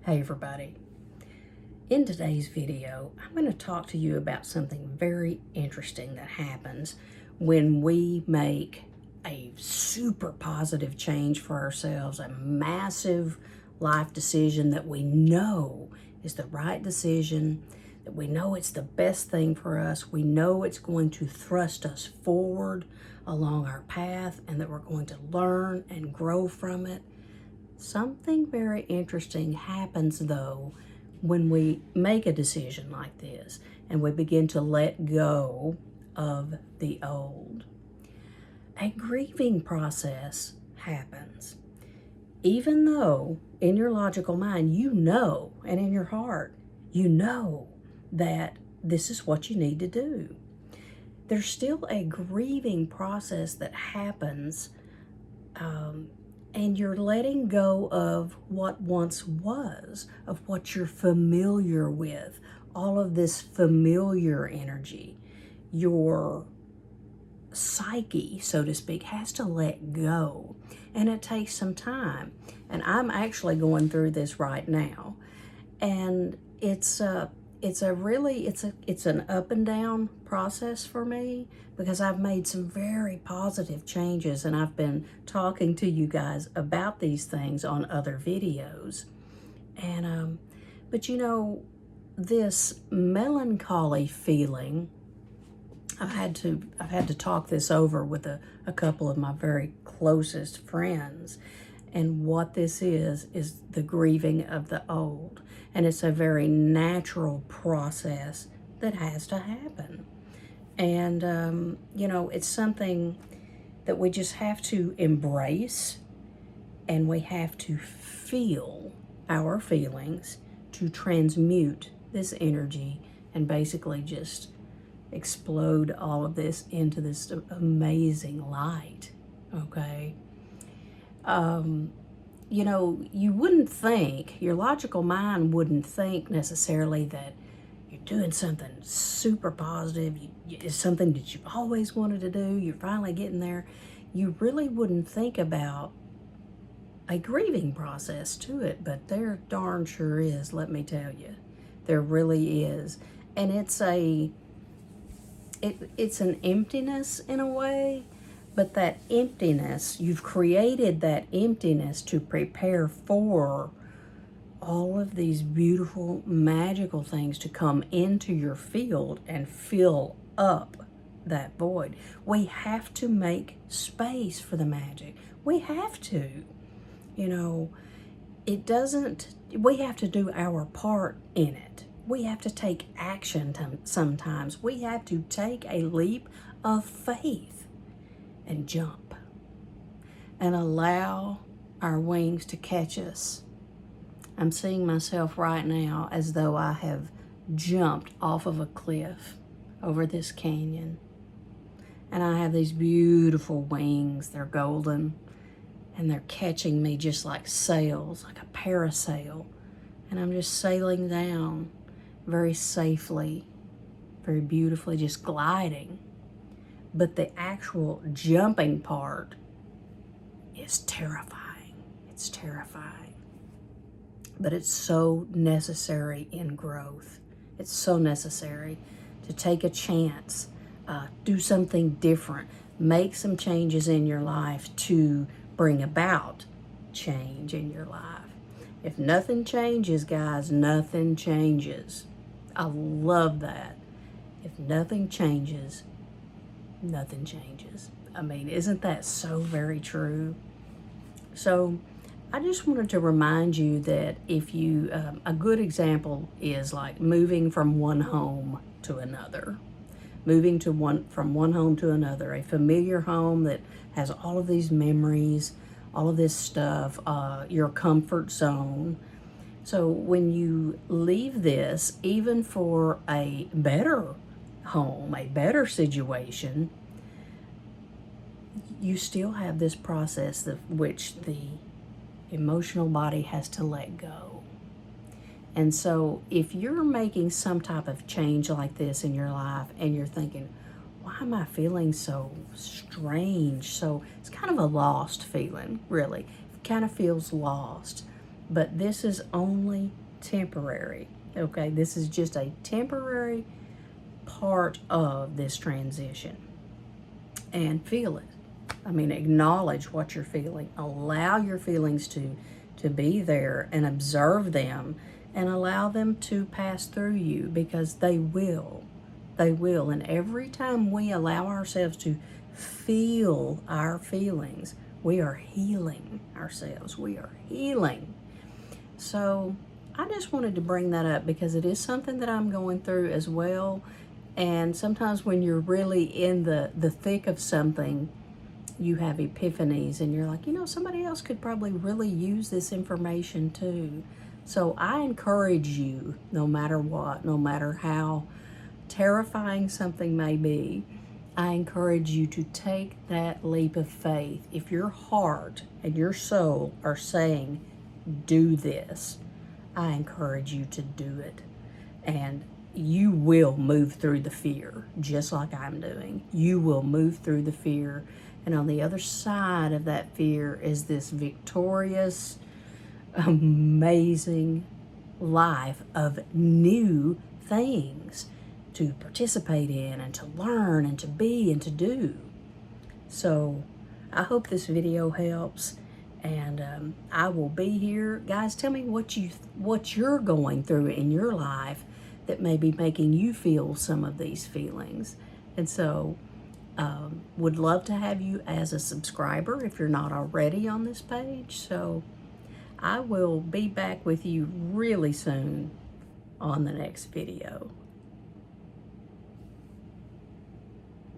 Hey everybody. In today's video, I'm going to talk to you about something very interesting that happens when we make a super positive change for ourselves, a massive life decision that we know is the right decision, that we know it's the best thing for us, we know it's going to thrust us forward along our path, and that we're going to learn and grow from it. Something very interesting happens though when we make a decision like this and we begin to let go of the old. A grieving process happens. Even though in your logical mind you know, and in your heart you know that this is what you need to do, there's still a grieving process that happens, and you're letting go of what once was, of what you're familiar with, all of this familiar energy. Your psyche, so to speak, has to let go, and it takes some time. And I'm actually going through this right now, and it's an up and down process for me, because I've made some very positive changes, and I've been talking to you guys about these things on other videos. And but you know, this melancholy feeling, I've had to talk this over with a couple of my very closest friends. And what this is the grieving of the old. And it's a very natural process that has to happen. And, you know, it's something that we just have to embrace, and we have to feel our feelings to transmute this energy and basically just explode all of this into this amazing light, okay? You know, you wouldn't think, your logical mind wouldn't think necessarily that you're doing something super positive, it's something that you've always wanted to do, you're finally getting there. You really wouldn't think about a grieving process to it, but there darn sure is, let me tell you. There really is. And it's an emptiness in a way. But that emptiness, you've created that emptiness to prepare for all of these beautiful, magical things to come into your field and fill up that void. We have to make space for the magic. We have to. You know, we have to do our part in it. We have to take action sometimes. We have to take a leap of faith and jump and allow our wings to catch us. I'm seeing myself right now as though I have jumped off of a cliff over this canyon, and I have these beautiful wings. They're golden, and they're catching me just like sails, like a parasail, and I'm just sailing down very safely, very beautifully, just gliding. But the actual jumping part is terrifying. It's terrifying. But it's so necessary in growth. It's so necessary to take a chance, do something different, make some changes in your life to bring about change in your life. If nothing changes, guys, nothing changes. I love that. If nothing changes, nothing changes. I mean, isn't that so very true? So I just wanted to remind you that if you, a good example is like moving from one home to another. Moving from one home to another, a familiar home that has all of these memories, all of this stuff, your comfort zone. So when you leave this, even for a better home, a better situation, you still have this process of which the emotional body has to let go. And so if you're making some type of change like this in your life and you're thinking, why am I feeling so strange? So it's kind of a lost feeling, really. It kind of feels lost. but this is only temporary. Okay, this is just a temporary part of this transition. And feel it. I mean, acknowledge what you're feeling. Allow your feelings to be there and observe them and allow them to pass through you, because they will. They will. And every time we allow ourselves to feel our feelings, we are healing ourselves. We are healing. So I just wanted to bring that up because it is something that I'm going through as well. And sometimes when you're really in the thick of something, you have epiphanies and you're like, somebody else could probably really use this information too. So I encourage you, no matter what, no matter how terrifying something may be, I encourage you to take that leap of faith. If your heart and your soul are saying, do this, I encourage you to do it. And you will move through the fear, just like I'm doing. You will move through the fear. And on the other side of that fear is this victorious, amazing life of new things to participate in and to learn and to be and to do. So I hope this video helps, and I will be here. Guys, tell me what you're going through in your life that may be making you feel some of these feelings. And so would love to have you as a subscriber if you're not already on this page. So I will be back with you really soon on the next video.